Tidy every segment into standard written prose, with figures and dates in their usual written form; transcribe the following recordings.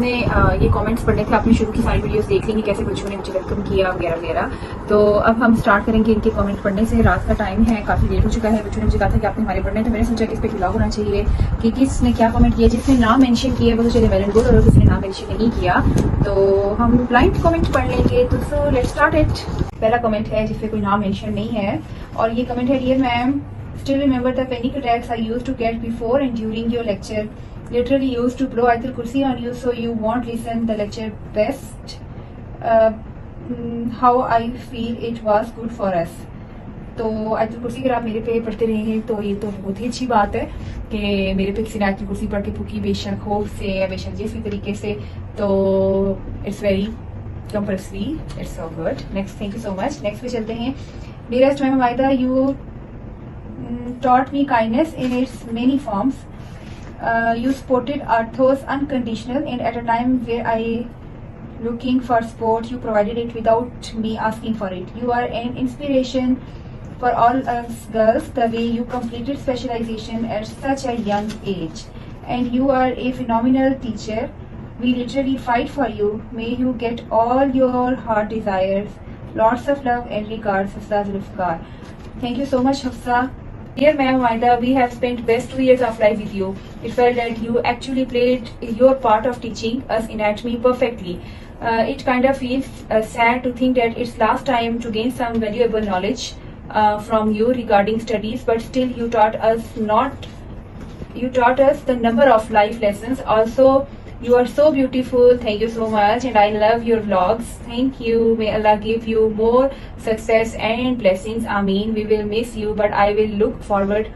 आपने ये कमेंट्स पढ़ने थे, आपने शुरू की सारी वीडियोस देख ली कि कैसे बच्चों ने मुझे वेलकम किया वगैरह वगैरह। तो अब हम स्टार्ट करेंगे इनके कमेंट पढ़ने से। रात का टाइम है, काफ़ी लेट हो चुका है। बच्चों ने मुझे कहा था कि आपने हमारे पढ़ने, तो मैंने सोचा कि इस पर ब्लॉग होना चाहिए कि किसने क्या कमेंट किया। जिसने नाम मेंशन किया वो तो चलिए वेल एंड गुड, और किसी ने नाम मेंशन नहीं किया तो हम ब्लाइंड कमेंट पढ़ लेंगे। तो सो लेट्स स्टार्ट इट। पहला कमेंट है जिससे कोई नाम मेंशन नहीं है, और ये कमेंट है, dear ma'am, still remember the panic attacks I used to get before and during your lecture. Literally used to blow Ayatul Kursi on you so you won't listen the lecture best. How I feel it was good for us. तो आयतुल कुर्सी अगर आप मेरे पे पढ़ते रहे हैं तो ये तो बहुत ही अच्छी बात है कि मेरे पे किसी ने आयतुल कुर्सी पढ़ के फूकी, बेशक खौफ से या बेशक जिस भी तरीके से। तो it's very compulsory, it's so good. Next, thank you so much. Next पे चलते हैं। Dearest ma'am Waida, you taught me kindness in its many forms. You supported Arthos unconditional, and at a time where I looking for support, you provided it without me asking for it. You are an inspiration for all us girls, the way you completed specialization at such a young age. And you are a phenomenal teacher. We literally fight for you. May you get all your heart desires. Lots of love and regards, Hafsa Zulfikar. Thank you so much, Hafsa. Dear Ma'am Maida, we have spent best 2 years of life with you. It felt that you actually played your part of teaching us anatomy perfectly. It kind of feels sad to think that it's last time to gain some valuable knowledge from you regarding studies, but still you taught us the number of life lessons. Also, you are so beautiful. Thank you so much, and I love your vlogs. Thank you. May Allah give you more success and blessings. Ameen. We will miss you, but I will look forward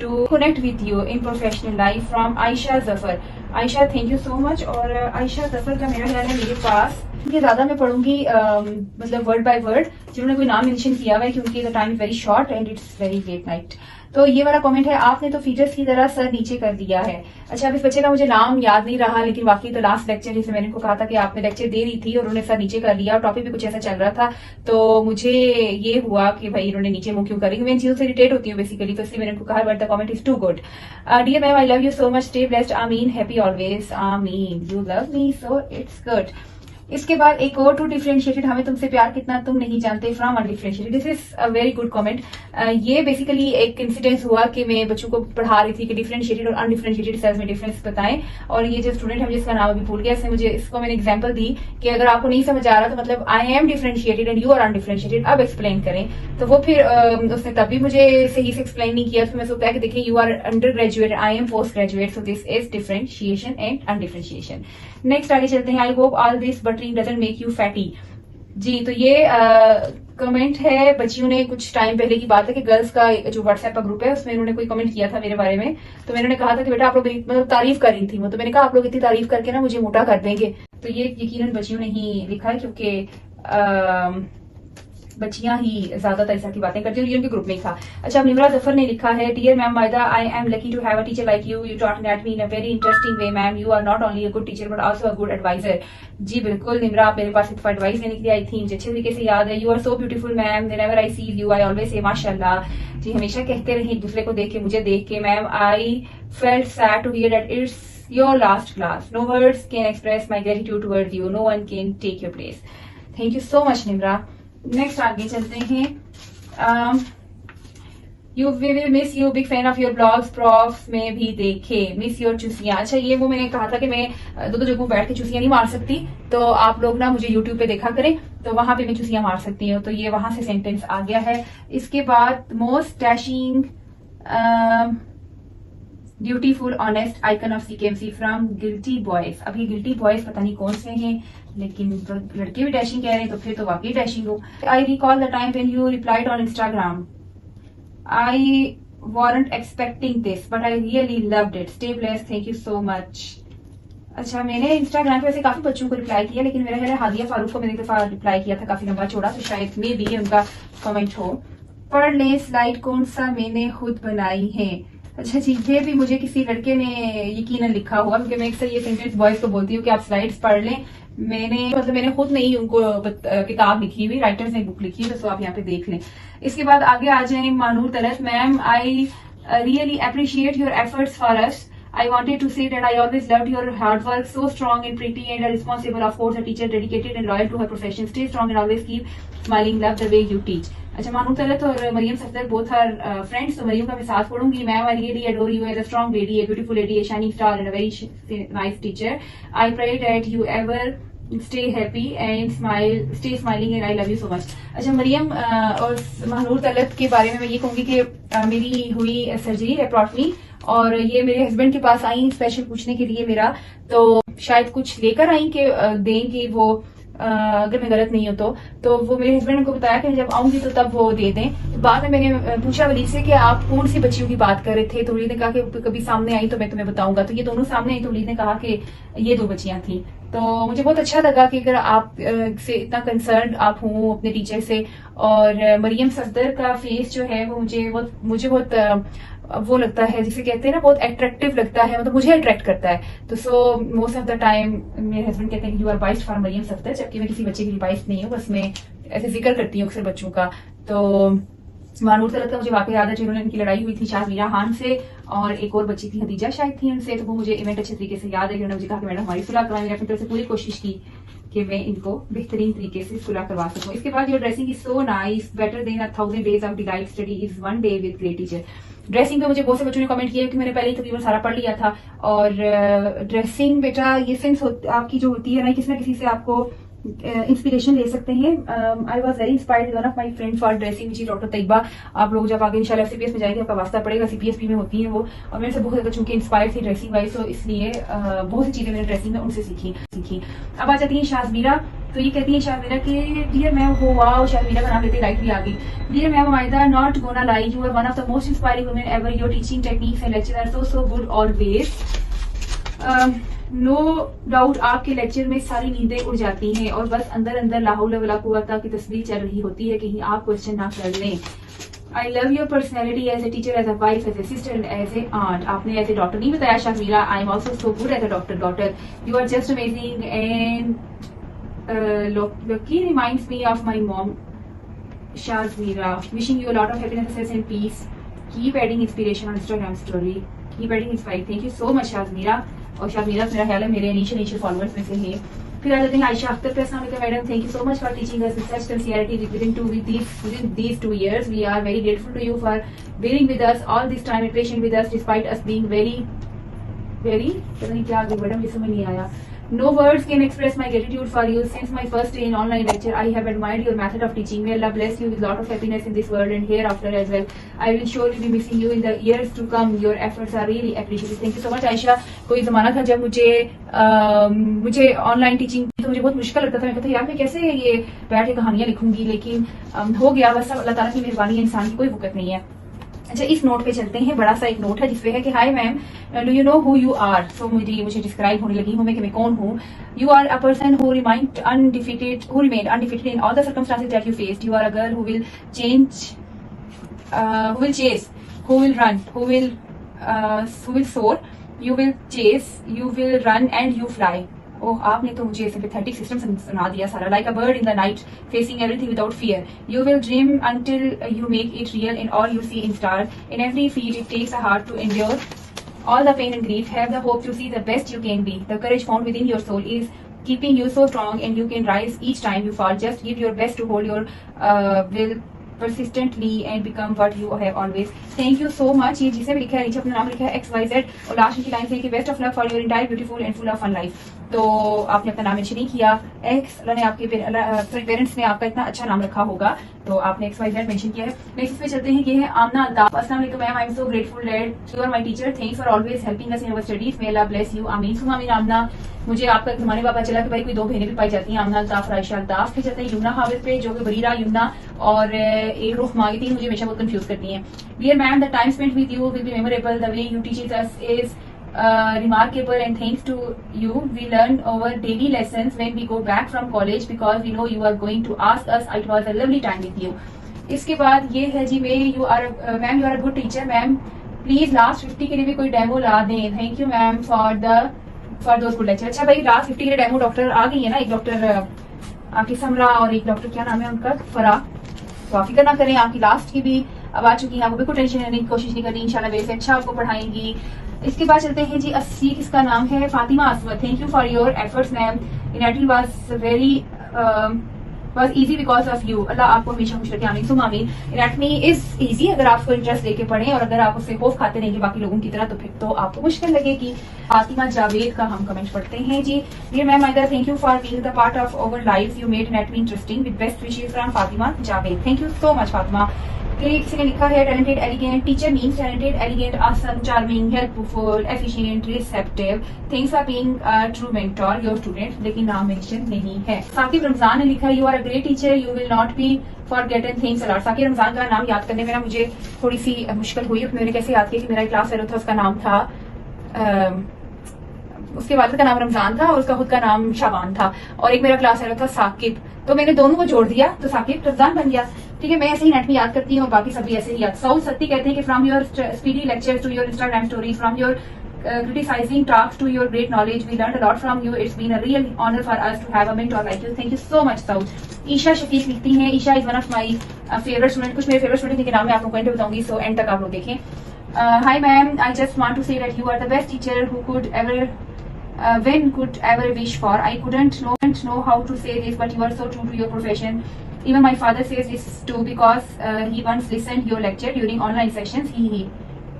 to connect with you in professional life. From Aisha Zafar. Aisha, thank you so much. और Aisha Zafar का मेरा ख्याल है मेरे पास ये ज्यादा मैं पढ़ूंगी मतलब वर्ड बाय वर्ड, जिन्होंने कोई नाम मेंशन किया हुआ है, क्योंकि the time is very short and it's very late night. तो ये वाला कमेंट है, आपने तो फीचर्स की तरह सर नीचे कर दिया है। अच्छा, अब इस बच्चे का मुझे नाम याद नहीं रहा, लेकिन बाकी तो लास्ट लेक्चर जिसे मैंने इनको कहा था कि आपने लेक्चर दे रही थी और उन्होंने सर नीचे कर लिया, और टॉपिक भी कुछ ऐसा चल रहा था, तो मुझे ये हुआ कि भाई इन्होंने नीचे मुंह क्यों करी। मैं इन चीजों से इरिटेट होती हूँ बेसिकली, तो इसलिए मैंने इनको कहा but the comment is too good. Dear ma'am, I love you so much, stay blessed, आमीन, हैप्पी ऑलवेज, आमीन, you love me so it's good. इसके बाद एक और, टू डिफरेंशिएटेड, हमें तुमसे प्यार कितना तुम नहीं जानते, from undifferentiated. This is a very good comment. ये बेसिकली एक इंसिडेंस हुआ कि मैं बच्चों को पढ़ा रही थी कि डिफरेंशिएटेड और अनडिफरेंशिएटेड सेल्स में डिफरेंस बताएं, और ये जो स्टूडेंट है जिसका नाम अभी भूल गया, इसने मुझे इसको मैंने एग्जांपल दी कि अगर आपको नहीं समझ आ रहा तो मतलब I am differentiated and you are undifferentiated, अब एक्सप्लेन करें। तो वो फिर उसने तब भी मुझे सही से एक्सप्लेन नहीं किया, तो मैं सोचा कि देखिए, you are undergraduate, I am postgraduate, so this is differentiation and undifferentiation. Next आगे चलते हैं। I hope all this buttering doesn't make you fatty. जी, तो ये कमेंट है, बच्चियों ने कुछ टाइम पहले की बात है कि गर्ल्स का जो व्हाट्सएप का ग्रुप है उसमें उन्होंने कोई कमेंट किया था मेरे बारे में, तो मैंने कहा था कि बेटा आप लोग मतलब तारीफ कर रही थी वो, तो मैंने कहा आप लोग इतनी तारीफ करके ना मुझे मोटा कर देंगे। तो ये यकीनन बच्चियों ने ही लिखा है, क्योंकि बच्चियां ही ज्यादातर इस तरह की बातें करती हैं, और ये उनके ग्रुप में ही था। अच्छा, अब निमरा जफर ने लिखा है, dear ma'am Maida, I am lucky to have a teacher like you. You taught anatomy in a very interesting way ma'am. You are not only a good teacher but also a good adviser. जी बिल्कुल निमरा, आप मेरे पास advice लेने के लिए आई थी, मुझे अच्छे तरीके से याद है। You are so beautiful ma'am, whenever I see you I always say माशाल्लाह। जी, हमेशा कहते रहे एक दूसरे को देख के, मुझे देख के। Ma'am, I felt sad to hear that it's your last class. No words can express my gratitude towards you. No one can take your place. Thank you so much Nimra. Next आगे चलते हैं। You we will miss you, big fan of your blogs, profs में भी देखे, miss your चुसियां। अच्छा, ये वो मैंने कहा था कि मैं दो जगहों बैठ के चुसियां नहीं मार सकती, तो आप लोग ना मुझे यूट्यूब पे देखा करें, तो वहां पे मैं चुसियां मार सकती हूँ। तो ये वहां से सेंटेंस आ गया है। इसके बाद most dashing beautiful honest icon of C K M C from guilty boys. अब ये गिल्टी बॉयज पता नहीं कौन से हैं, लेकिन तो लड़के भी डैशिंग कह रहे हैं, तो फिर तो वाकई डैशिंग हो। I recall the time when you replied on Instagram. I warrant expecting this but I really loved it, stay blessed, thank you so much. अच्छा, मैंने इंस्टाग्राम पे वैसे काफी बच्चों को रिप्लाई किया, लेकिन मेरा ख्याल है हादिया फारूक को मैंने एक दफा रिप्लाई किया था, काफी लंबा छोड़ा, तो शायद में भी उनका कमेंट हो। पढ़ ले स्लाइड कौन सा मैंने खुद बनाई है। अच्छा जी, ये भी मुझे किसी लड़के ने यकीनन लिखा हुआ, क्योंकि मैं अक्सर ये सेंटेंस बॉयज को बोलती हूँ कि आप स्लाइड्स पढ़ लें। मैंने खुद नहीं उनको किताब लिखी हुई, राइटर्स ने बुक लिखी है, तो आप यहाँ पे देख लें। इसके बाद आगे आ जाए। Manoor Talat, ma'am I really appreciate your efforts for us. I wanted to say that I always loved your hard work, so strong and pretty and responsible. Of course, a teacher dedicated and loyal to her profession. Stay strong and always keep smiling. Love the way you teach. अच्छा, मानू तलत और Mariam Safdar both are friends. तो मरियम का मैं साथ पढ़ूंगी. Ma'am, I really adore you as a strong lady, a beautiful lady, a shining star and a very nice teacher. I pray that you ever stay happy and stay smiling and I love you so much. अच्छा, मरियम और महानूर तलत के बारे में मैं ये कहूंगी कि मेरी हुई सर्जरी लेप्रोटमी और ये मेरे हस्बैंड के पास आई स्पेशल पूछने के लिए मेरा, तो शायद कुछ लेकर आई कि देंगे वो, अगर मैं गलत नहीं हूं तो वो मेरे हस्बैंड को बताया कि जब आऊंगी तो तब वो दे दें. तो बाद में मैंने पूछा वलीद से कि आप कौन सी बच्चियों की बात कर रहे थे, तो वलीद ने कहा कि कभी सामने आई तो मैं तुम्हें बताऊंगा. तो ये दोनों सामने आई तो वलीद ने कहा कि ये 2 बच्चियां थी. तो मुझे बहुत अच्छा लगा कि अगर आप से इतना कंसर्न आप हों अपने टीचर से. और मरियम सफदर का फेस जो है वो मुझे बहुत वो लगता है, जिसे कहते हैं ना, बहुत अट्रैक्टिव लगता है, मतलब मुझे अट्रैक्ट करता है. तो so most of the time मेरे हस्बैंड कहते हैं कि you are biased for Maryam Safdar, जबकि मैं किसी बच्चे की बाइस्ड नहीं हूँ, बस मैं ऐसे जिक्र करती हूँ अक्सर बच्चों का. तो मानूर तलत का मुझे वाकई याद है जिन्होंने इनकी लड़ाई हुई थी शाहमीरा खान से, और एक और बच्ची थी हदीजा शायद थी उनसे. तो वो मुझे इवेंट अच्छे तरीके से याद है कि उन्होंने मुझे कहा कि मैडम हमारी सुलह करवाएं. मैंने अपनी तरफ से पूरी कोशिश की कि मैं इनको बेहतरीन तरीके से सुलह करवा सकूं. इसके बाद your dressing is so nice, better than 1000 days of delight, study is 1 day with great teacher. Dressing पे मुझे बहुत से बच्चों ने कमेंट किया कि मैंने पहले ही तकरीबन सारा पढ़ लिया था. और ड्रेसिंग बेटा ये सेंस आपकी जो होती है ना, किसी ना किसी से आपको इंस्पिरेशन ले सकते हैं. I was very inspired one of my friend for dressing which is doctor Tayyaba. आप लोग जब आगे इंशाल्लाह सीपीएस में जाएंगे आपका वास्ता पड़ेगा, सीपीएसपी में होती है वो, और मेरे से बहुत ज्यादा चूंकि इंस्पायर थी ड्रेसिंग वाइज, तो इसलिए बहुत सी चीजें मैंने ड्रेसिंग में उनसे सीखी. अब आ जाती है शाहमीरा. तो ये कहती है शाहमीरा कि डियर मैम, हो वाओ, शाहमीरा का नाम लेते लाइट भी आ गई. Dear ma'am Umaida, not gonna lie, you are one of the most inspiring women ever. Your teaching techniques and lecture are so good always. No doubt आपके लेक्चर में सारी नींदें उड़ जाती हैं और बस अंदर अंदर ला हौला वला कुव्वता की तस्वीर चल रही होती है, कहीं आप क्वेश्चन ना कर लें. I love your personality as a teacher, as a wife, as a sister and as a aunt. आपने एज ए डॉक्टर नहीं बताया Shahmira. I am also so good as a daughter. You are just amazing and Loki reminds me of my mom, Shazmira. Wishing you a lot of happiness, success and peace. Keep adding inspiration on Instagram story. Keep adding inspiration. Thank you so much, Shazmira. और शाज़मीरा मेरा ख्याल है मेरे initial followers में से है. फिर आ जाते हैं आयशा अख्तर पे. अस्सलाम वालेकुम madam, thank you so much for teaching us with such sincerity within these 2 years. We are very grateful to you for bearing with us all this time and patient with us despite us being very पता नहीं क्या आगे madam ये समझ नहीं आया. No words can express my gratitude for you. Since my first day in online lecture, I have admired your method of teaching. May Allah bless you with lot of happiness in this world and hereafter as well. I will surely be missing you in the years to come. Your efforts are really appreciated. Thank you so much, Aisha. कोई ज़माना था जब मुझे online teaching तो मुझे बहुत मुश्किल लगता था. मैं कहता था यार मैं कैसे ये बैठ के कहानियां लिखूंगी, लेकिन हो गया. बस अल्लाह ताला की मेहरबानी है, इंसान की कोई वक़्त नहीं है. अच्छा, इस नोट पे चलते हैं. बड़ा सा एक नोट है जिसपे है कि hi ma'am, do you know who you are. So मुझे डिस्क्राइब होने लगी हूँ मैं कि मैं कौन हूँ. You are a person who remained undefeated in all the circumstances that you faced. You are a girl who will chase, who will run, who will soar, you will chase, you will run and you fly. Oh, आपने तो मुझे sympathetic system सुना दिया सारा. Like a bird in the night facing everything without fear. You will dream until you make it real in all you see in star. In every feet it takes a heart to endure all the pain and grief. Have the hope to see the best you can be. The courage found within your soul is keeping you so strong and you can rise each time you fall. Just give your best to hold your will persistently and become what you have always. Thank you so much. ये जिसे भी लिखा है नीचे अपना नाम लिखा है XYZ और लास्ट की लाइन से कि best of luck for your entire beautiful and full of fun life. तो आपने अपना नाम मेंशन नहीं किया. अल्लाह ने आपके पेरेंट्स ने आपका इतना अच्छा नाम रखा होगा तो आपने XYZ मेंशन किया है. नेक्स्ट पे चलते हैं. ये है आमना अल्ताफ. अस्सलाम वालेकुम ma'am, I am so grateful that you are my teacher. Thanks for always helping us in our studies. May Allah bless you. आमीन सुमा आमीन. आमना, मुझे आपका एक जमाने पता चला कि भाई कोई 2 बहनें भी पाई जाती हैं, आमना अल्ताफ और आयशा अल्ताफ. फिर चलते हैं युमना हाफिज पे जो कि बरीरा युमना और एक रुख मांगी थी, मुझे हमेशा बहुत कंफ्यूज करती हैं. Dear ma'am, the time spent with you will be memorable. The way you teach us is remarkable and thanks to you we learn our daily lessons when we go back from college because we know you are going to ask us. It was a lovely time with you. इसके बाद ये है जी ma'am, you are a good teacher. Ma'am please last 50 के लिए भी कोई demo ला दें. Thank you ma'am for those good lecture. अच्छा भाई, लास्ट 50 के लिए डेमो डॉक्टर आ गई है ना, एक डॉक्टर आपकी समरा और एक डॉक्टर क्या नाम है उनका, फरा. तो आप फिक्र ना करें, आपकी लास्ट की भी अब आ चुकी है. आपको बिल्कुल टेंशन लेने की कोशिश नहीं करनी. इंशाल्लाह वैसे अच्छा आपको पढ़ाएंगी. इसके बाद चलते हैं जी 80, किसका नाम है Fatima Aswad. Thank you for your efforts ma'am, anatomy was very was easy because of you। अल्लाह आपको हमेशा खुश रखे, आमीन सुम आमीन। एनाटमी इज इजी अगर आपको इंटरेस्ट लेके पढ़े, और अगर आप उससे खौफ खाते रहेंगे बाकी लोगों की तरह तो फिर तो आपको मुश्किल लगेगी। फातिमा जावेद का हम कमेंट पढ़ते हैं जी। Dear ma'am Aida, thank you for being the part of our life, you made anatomy interesting with best wishes from Fatima Javed. Thank you so much Fatima. किसी ने लिखा है talented elegant teacher means talented elegant awesome charming helpful efficient receptive thanks for being true mentor your student, लेकिन नाम mention नहीं है। साकिब रमजान ने लिखा है you are a great teacher, you will not be forgotten, thanks a lot. Saqib Ramzan का नाम याद करने में ना मुझे थोड़ी सी मुश्किल हुई। मैंने कैसे याद किया कि मेरा क्लास फेलो था, उसका नाम था उसके वालिद का नाम रमजान था और उसका खुद का नाम शाबान था, और एक मेरा क्लास फेलो था साकिब, तो मैंने दोनों को जोड़ दिया तो साकिब रमजान बन गया। ठीक है, मैं ऐसे ही नेट में याद करती हूँ और बाकी सब भी ऐसे ही याद। साउथ सत्ती कहते हैं कि from your speedy lectures to your Instagram story, from your criticizing talks to your great knowledge, we learned a lot from you, it's been a real honor for us to have a mentor like you, thank you so much Saud। Esha Shafiq लिखती हैं, Esha is one of my favourite student, कुछ मेरे favourite student के नाम मैं आपको comment बताऊंगी, so and तक आप लोग देखें। Hi ma'am, I just want to say that you are the best teacher who could ever when could ever wish for, I couldn't know how to say this but you are so true to your profession, even my father says this too because he once listened your lecture during online sessions, he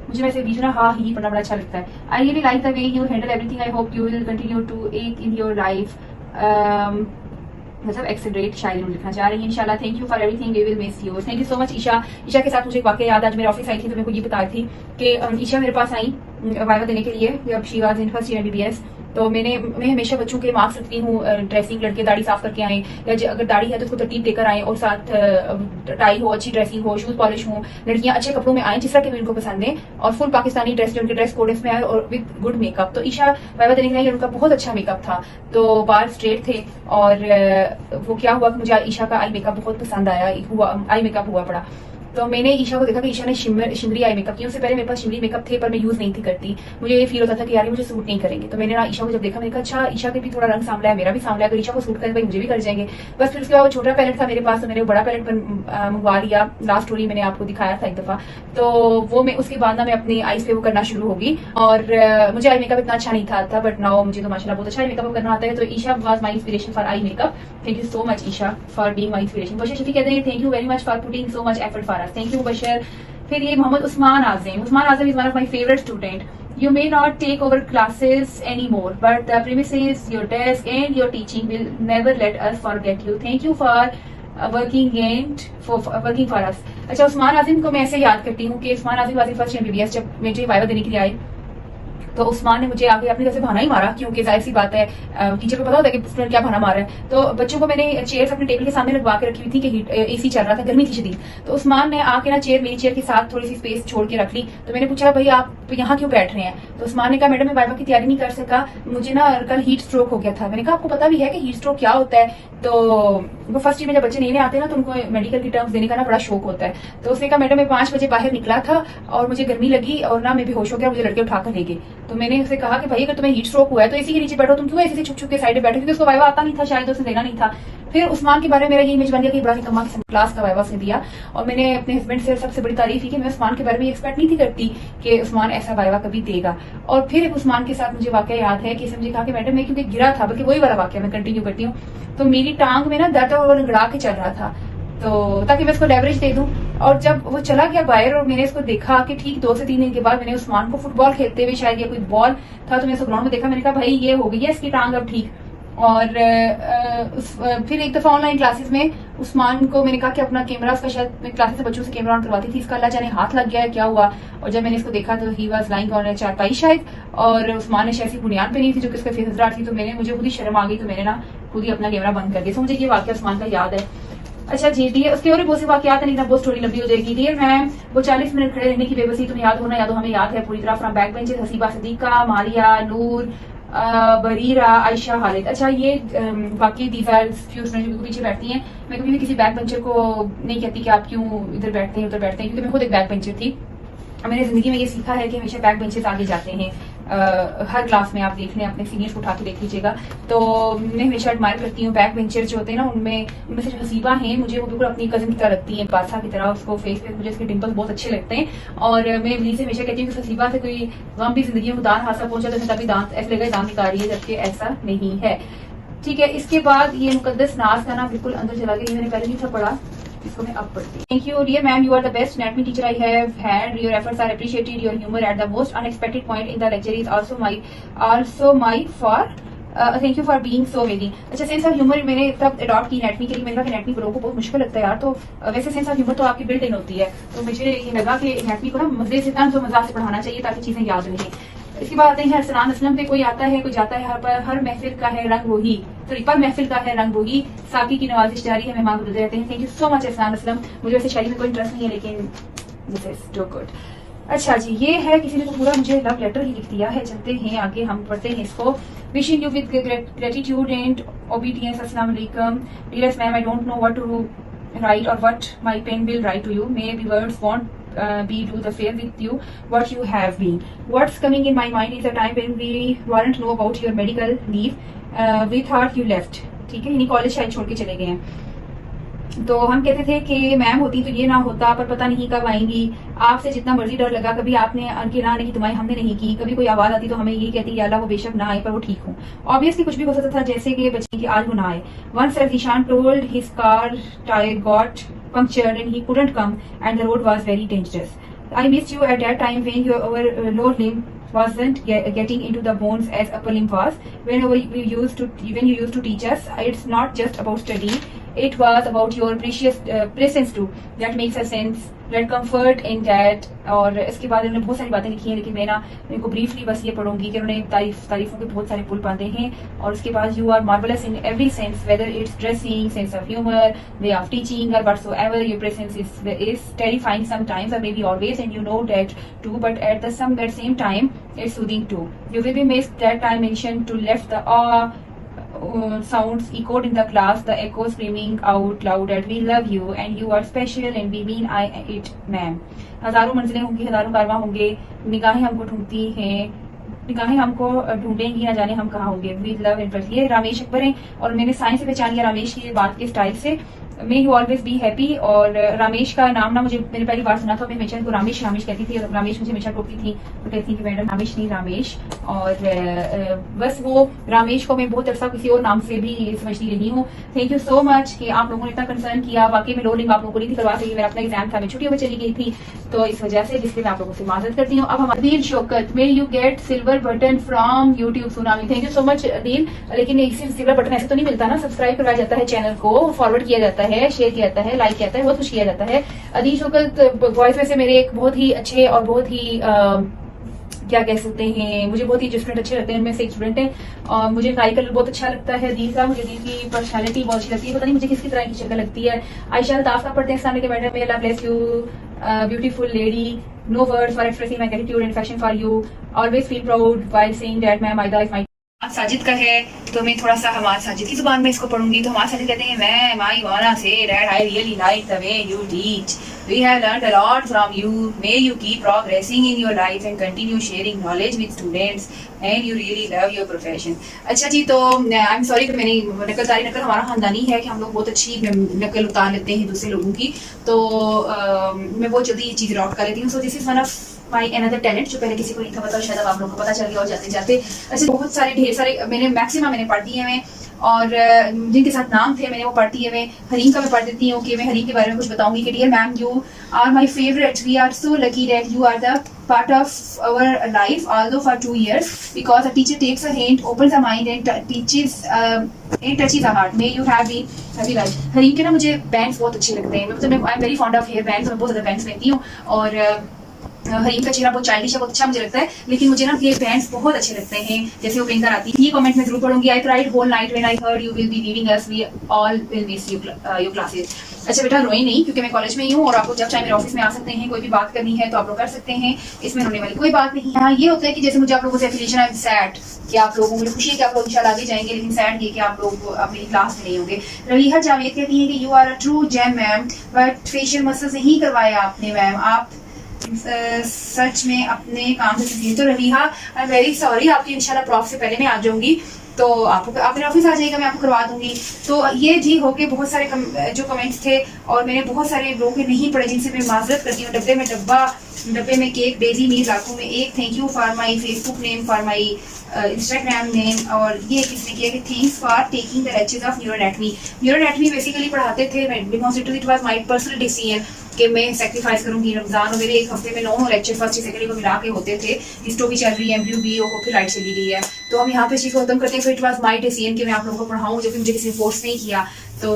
मुझे वैसे बीच में हाँ ही पढ़ना बड़ा अच्छा लगता है। I really like the way you handle everything, I hope you will continue to एक इन योर लाइफ, मतलब एक्सेलरेट शायरी लिखना चाह रही है इंशाल्लाह। Thank you for everything, we will miss you. Thank you so much Esha. Esha के साथ मुझे एक वाकया याद, आज मेरे ऑफिस आई थी तो मेरे को ये बता रही थी कि ईशा मेरे पास आई वाइवा देने के लिए, जब she was in first year MBBS, तो मैं हमेशा बच्चों के मार्क्स रखती हूँ, ड्रेसिंग लड़के दाढ़ी साफ करके आए, या अगर दाढ़ी है तो उसको तरतीब देकर आए, और साथ टाई हो, अच्छी ड्रेसिंग हो, शूज पॉलिश हो, लड़कियां अच्छे कपड़ों में आए जिस तरह के भी उनको पसंद है, और फुल पाकिस्तानी ड्रेस जो उनके ड्रेस कोड में आए, और विद गुड मेकअप। तो ईशा वाइवा देने के लिए उनका बहुत अच्छा मेकअप था, तो बाल स्ट्रेट थे, और वो क्या हुआ कि मुझे ईशा का आई मेकअप बहुत पसंद आया, आई मेकअप हुआ पड़ा। तो मैंने ईशा को देखा कि ईशा ने शिमरी आई मेकअप किया, उससे पहले मेरे पास शिमरी मेकअप थे पर मैं यूज नहीं थी करती, मुझे ये फील होता था कि यार मुझे सूट नहीं करेंगे। तो मैंने ना ईशा को जब देखा, मैंने कहा अच्छा ईशा के भी थोड़ा रंग सांवला है, मेरा भी सांवला है, अगर ईशा को सूट करें भाई मुझे भी कर जाएंगे। बस फिर उसके बाद वो छोटा पैलेट था मेरे पास, तो मैंने वो बड़ा पैलेट मंगवा लिया। लास्ट स्टोरी मैंने आपको दिखाया था एक दफा, तो वो मैं उसके बाद ना मैं अपनी आईज पे वो करना शुरू होगी, और मुझे आई मेकअप इतना अच्छा नहीं था बट नाउ मुझे तो माशाल्लाह बहुत अच्छा मेकअप करना आता है। तो Esha was my inspiration for eye makeup, thank you so much Esha for being my inspiration. Bashar Shafi कहते हैं thank you very much for putting so much effort for us, thank you Bashar. फिर ये Mohammad Usman Azam is one of my favourite student, you may not take over classes anymore but the premises, your desk and your teaching will never let us forget you, thank you for working for us। अच्छा, उस्मान आज़म को मैं ऐसे याद करती हूँ कि उस्मान आज़म was first MBBS, जब मुझे वाइवा देने के लिए आए तो उस्मान ने मुझे आगे अपनी तरफ से बहाना ही मारा, क्योंकि जाहिर सी बात है टीचर को पता होता है कि स्टूडेंट क्या बहाना मार रहा है। तो बच्चों को मैंने चेयर्स अपने टेबल के सामने लगवा के रखी हुई थी कि AC चल रहा था, गर्मी थी शदीद, तो उस्मान ने आके ना मेरी चेयर के साथ थोड़ी सी स्पेस छोड़ के रख ली। तो मैंने पूछा भाई आप यहाँ क्यों बैठ रहे हैं, तो उस्मान ने कहा मैडम मैं वाइवा की तैयारी नहीं कर सका, मुझे ना कल हीट स्ट्रोक हो गया था। मैंने कहा आपको पता भी है कि हीट स्ट्रोक क्या होता है? तो वो फर्स्ट ईयर में जब बच्चे नए आते हैं ना तो उनको मेडिकल की टर्म्स देने का ना बड़ा शौक होता है। तो उसने कहा मैडम मैं 5 बजे बाहर निकला था और मुझे गर्मी लगी और ना मैं बेहोश हो गया, मुझे लड़के उठाकर ले गए। तो मैंने उसे कहा कि भाई अगर तुम्हें हीट स्ट्रोक हुआ है तो इसी के नीचे बैठो, तुम क्यों ऐसे से छुप छुप के साइड में बैठो, क्योंकि उसको वाइवा आता नहीं था, शायद उसने देना नहीं था। फिर उस्मान के बारे में मेरा ये इमेज बन गया कि इब्राहिम कमा क्लास का वाइवा उसने दिया, और मैंने अपने हस्बैंड से सबसे बड़ी तारीफ की कि मैं उस्मान के बारे में एक्सपेक्ट नहीं थी करती कि उस्मान ऐसा वाइवा कभी देगा। और फिर उस्मान के साथ मुझे वाकया याद है कि इसने मुझे कहा कि मैडम मैं क्योंकि गिरा था, बल्कि वही वाला वाकया मैं कंटिन्यू करती हूँ, तो मेरी टांग में ना दर्द और लंगड़ा के चल रहा था, तो ताकि मैं इसको लेवरेज दे दूं। और जब वो चला गया बाहर और मैंने इसको देखा कि ठीक 2 से 3 दिन के बाद मैंने उस्मान को फुटबॉल खेलते हुए, शायद या कोई बॉल था तो मैं इसको ग्राउंड में देखा, मैंने कहा भाई ये हो गई है इसकी टांग अब ठीक। और फिर एक दफा ऑनलाइन क्लासेस में उस्मान को मैंने कहा कि अपना कैमरा, उसका शायद मैं क्लासेस से बच्चों से कैमरा ऑन करवाती थी, इसका अल्लाह जाने हाथ लग गया है क्या हुआ। और जब मैंने इसको देखा तो ही वाज लाइंग ऑन चारपाई शायद, और उस्मान ने शायद बुनियाद पे नहीं थी जो कि उसका फेस नजर थी, तो मुझे खुद ही शर्म आ गई, तो मैंने ना खुद ही अपना कैमरा बंद कर दिया। तो मुझे ये वाकया उस्मान का याद है। अच्छा जी, डियर उसके और भी बहुत से वाकयात है लेकिन बहुत स्टोरी लंबी हो जाएगी। डियर मैम, वो 40 मिनट खड़े रहने की बेबसी तुम्हें याद होना, याद हो हमें याद है पूरी तरह। From back benches Haseeba Sadiqa, Maria, Noor, Barira, Ayesha, Halid. अच्छा ये बाकी दीज आर फ्यू स्टूडेंट जो पीछे बैठती हैं, मैं कभी भी किसी बैक बेंचर को नहीं कहती कि आप क्यों इधर बैठते हैं उधर बैठते हैं, क्योंकि मैं खुद एक बैक बेंचर थी। मैंने जिंदगी में ये सीखा है कि हमेशा बैक बेंचेस आगे जाते हैं, हर क्लास में आप देख लें, अपने सीनियर्स को उठा के देख लीजिएगा। तो मैं हमेशा एडमायर करती हूँ बैक बेंचर जो होते हैं ना, उनमें से जो हसीबा हैं, मुझे वो बिल्कुल अपनी कजिन की तरह लगती है, बादशाह की तरह। उसको फेस पे मुझे उसके डिम्पल्स बहुत अच्छे लगते हैं। और मैं वली से हमेशा कहती हूँ कि हसीबा से कोई गम भी जिंदगी में दांत हादसा पहुंचा तो तभी दांत ऐसा लगेगा दांत निकाल रही है, जबकि ऐसा नहीं है। ठीक है, इसके बाद ये मुकद्दस नाज का ना बिल्कुल अंदर चला गया, ये मैंने पहले नहीं था पढ़ा, इसको मैं अब पढ़ती हूँ। Thank you dear ma'am, you are the best anatomy teacher I have had. Your efforts are appreciated. Your humor at the most unexpected point in the lecture is also my for thank you for being so very. अच्छा, sense of humour मैंने तब adopt की anatomy के लिए। मैंने कहा कि anatomy को लोगों को बहुत मुश्किल लगता है यार, तो वैसे सेंस ऑफ ह्यूमर तो आपकी बिल्ट इन होती है, तो मुझे ये लगा कि एनेटमी को ना मजे से तंज और मजाक से पढ़ाना चाहिए ताकि चीजें याद रहें। इसके बाद आते हैं अरसलान असलम पे। कोई आता है कोई जाता है, हर महफिल का है रंग वही, सॉरी पर महफिल का है रंग वही, साकी की नवाजिश जारी है, मेहमान बदलते रहते हैं। Thank you so much Arsalan Aslam. मुझे वैसे शायरी में कोई इंटरेस्ट नहीं है, लेकिन दिस इज टू गुड। अच्छा जी, ये है किसी ने तो पूरा मुझे लव लेटर ही लिख दिया है। चलते हैं आगे, हम पढ़ते हैं इसको। Wishing you with gratitude and obedience, अस्सलाम वालेकुम dearest ma'am, I don't know what to write or what my pen will write to you. Maybe words won't be do the fair with you what you have been. What's coming in my mind is a time when we weren't know about your medical leave. We thought you left. ठीक है, यानी college शायद छोड़ के चले गए हैं। तो हम कहते थे कि मैम होती तो ये ना होता, पर पता नहीं कब आएंगी। आपसे जितना मर्जी डर लगा, कभी आपने उनकी ना नहीं तुम्हारी हमने नहीं की। कभी कोई आवाज आती तो हमें ये कहती कि अल्लाह वो बेशक ना आए पर वो ठीक हो। ऑब्वियसली कुछ भी हो सकता था, जैसे कि बच्चे की आज वो ना आए। Once as Ishan told his car tire got punctured and he couldn't come and the road was very dangerous. I missed you at that time when your lower limb wasn't getting into the bones as upper limb was. When you used to teach us, it's not just about study. It was about your precious presence too. That makes a sense. Let comfort in that. और इसके बाद उन्होंने बहुत सारी बातें लिखी हैं, लेकिन मैं ना इनको ब्रीफली बस ये पढ़ूंगी कि उन्होंने तारीफों के बहुत सारे पुल बांधे हैं। और उसके बाद you are marvellous in every sense, whether it's dressing, sense of humour, way of teaching और whatsoever. Your presence is terrifying sometimes or maybe always, and you know that too, but at the same time it's soothing too. You will be missed. That time mentioned to left the sounds echoed in the class, the echo screaming out loud that we love you and you are special and we mean it ma'am. हजारों मंजिलें होंगी, हजारों कारवां होंगे, निगाहें हमको ढूंढती हैं, निगाहें हमको ढूंढेंगी, ना जाने हम कहाँ होंगे। वी लव एंड ये रामेश अकबर हैं, और मैंने साइंस से पहचान लिया रामेश की बात के स्टाइल से। May you always be happy. और रामेश का नाम ना मैंने पहली बार सुना था, मैं हमेशा इनको रामेश रामेश कहती थी, और रामेश मुझे हमेशा टोकती थी, तो कहती थी कि मैडम रामेश नहीं रामेश। और बस वो रामेश को मैं बहुत अरसा किसी और नाम से भी समझती रही हूँ। थैंक यू सो मच कि आप लोगों ने इतना कंसर्न किया। वाकई में लोडिंग आप लोगों को नहीं थी करवा सकी, मेरा अपना एग्जाम था, मैं छुट्टियों में चली गई थी, तो इस वजह से जिसके मैं आप लोगों से माजरत करती हूँ। अब हम Adeel Shaukat, may you get silver button from YouTube tsunami. Thank you so much Adeel, लेकिन इसी सिल्वर बटन ऐसे तो नहीं मिलता ना, सब्सक्राइब करवाया जाता है, चैनल को फॉरवर्ड किया जाता है, शेयर किया जाता है, लाइक किया जाता है, बहुत कुछ किया जाता है। अदील शौकत वॉइस में से मेरे एक बहुत ही अच्छे और बहुत ही क्या कह सकते हैं, मुझे बहुत ही स्टूडेंट अच्छे लगते हैं, उनमें से एक स्टूडेंट है, और मुझे ट्राई कलर बहुत अच्छा लगता है अदील का। मुझे अदील की पर्सनालिटी बहुत अच्छी लगती है, पता नहीं मुझे किसकी तरह की शक्ल लगती है। आयशा अल्ताफ का पढ़ते हैं, सामने के मैडम में, अल्लाह bless you beautiful lady, no words for expressing my gratitude and affection for you, always feel proud while saying that ma'am Aida is my. Sajid का है, तो मैं थोड़ा सा हमारे साजिद की जुबान में इसको पढ़ूंगी। तो हमारे साजिद कहते हैं, ma'am I wanna say that I really like the way you teach, we have learned a lot from you, may you keep progressing in your life and continue sharing knowledge with students and you really love your profession. अच्छा जी, तो I am sorry कि मैंने नकल हमारा खानदानी है कि हम लोग बहुत अच्छी नकल उतार लेते हैं दूसरे लोगों की, तो मैं बहुत जल्दी ये चीज़ अडॉप्ट कर लेती हूँ। सो this is one of my another talent, जो पहले किसी को नहीं था पता, शायद अब आप लोगों को पता चल गया। और जाते जाते ऐसे बहुत सारे ढेर सारे मैंने पढ़ दिए हैं, और जिनके साथ नाम थे मैंने वो पढ़ दिए। मैं हरीम का मैं पढ़ देती हूँ कि मैं हरीम के बारे में कुछ बताऊंगी कि dear ma'am, you are my favourite, we are so lucky that you are the part of our life, although for 2 years, because a teacher takes a hint, opens a mind and teaches and touches a heart. May you have been happy life. Hareem के ना मुझे bands बहुत अच्छे लगते हैं, मतलब I am very fond of hair bands, मैं बहुत ज़्यादा बैंड्स पहनती हूँ। और हरीम का चेहरा बहुत चाइल्डिश है, बहुत अच्छा मुझे लगता है, लेकिन मुझे ना ये बैंड्स बहुत अच्छे लगते हैं जैसे वो पहनकर आती है। ये कमेंट में जरूर पढ़ूंगी। I cried whole night when I heard you will be leaving us, we all will miss you your classes. अच्छा बेटा, रोए नहीं, क्योंकि मैं कॉलेज में ही हूँ, और आपको जब चाहे मेरे ऑफिस में आ सकते हैं, कोई भी बात करनी है तो आप लोग कर सकते हैं, इसमें रोने वाली कोई बात नहीं। हाँ, ये होता है कि जैसे मुझे आप लोगों से एफिलिएशन, आई एम सैड कि आप लोगों को, मुझे खुशी है कि आप लोग इंशाल्लाह आगे जाएंगे, लेकिन सैड ये कि आप लोग अपनी क्लास में नहीं होंगे। रवीहा जावेद कहती है कि you are a true gem ma'am, but facial muscles नहीं करवाया आपने मैम, आप सच में अपने काम से सीखी। तो रवीहा आई एम वेरी सॉरी, आपकी इंशाल्लाह प्रॉफ से पहले मैं आ जाऊंगी, तो आप मेरे ऑफिस आ जाइएगा, मैं आपको करवा दूंगी। तो ये जी हो गए बहुत सारे जो कमेंट्स थे, और मैंने बहुत सारे लोगों के नहीं पढ़े जिनसे मैं माजरत करती हूँ। डब्बे में केक, डेली नीड लाखों में एक, thank you for my Facebook name, for my Instagram name. और ये किसने किया कि thanks for taking the lectures of neuroanatomy. Neuroanatomy basically पढ़ाते थे, मैं demonstrated, it was my personal decision कि मैं सेक्रीफाइस करूंगी। रमजान और मेरे एक हफ्ते में 9 लेक्चर फर्स्ट सेकंड को मिला के होते थे। हिस्टो भी चल रही है, एमब्ल्यू भी, और फिर लाइट चली गई है। तो हम यहाँ पे चीज़ को खत्म करते हैं। फिर इट वाज माय डिसीजन कि मैं आप लोगों को पढ़ाऊँ, जो कि मुझे किसी ने फोर्स नहीं किया। तो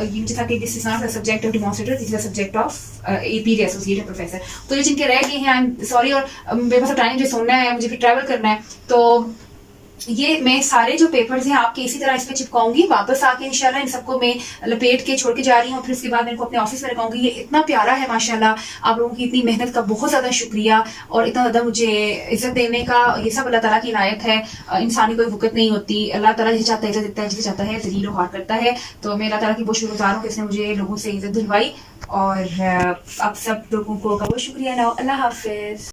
ये मुझे था कि this is not a subject of demonstrator, this is a subject of AP associated professor. तो ये जिनके रह गए हैं, आई एम सॉरी। और मेरे पास टाइम जो सोना है, मुझे फिर ट्रैवल करना है, तो ये मैं सारे जो पेपर्स हैं आपके इसी तरह इस पे चिपकाऊंगी। वापस आके इंशाल्लाह इन सबको मैं लपेट के छोड़ के जा रही हूँ। फिर उसके बाद मैं इनको अपने ऑफिस में रखाऊंगी। ये इतना प्यारा है माशाल्लाह, आप लोगों की इतनी मेहनत का बहुत ज्यादा शुक्रिया, और इतना ज्यादा मुझे इज्जत देने का, ये सब अल्लाह ताला की इनायत है। इंसानी कोई वक़्त नहीं होती, अल्लाह ताला जिसे चाहता है इज्जत देता है, जिसे चाहता है जलील और हार करता है। तो मैं अल्लाह ताला की बहुत शुक्रगुजार हूँ कि इसने मुझे लोगों से इज्जत दिलवाई। और आप सब लोगों को बहुत शुक्रिया। अल्लाह हाफिज।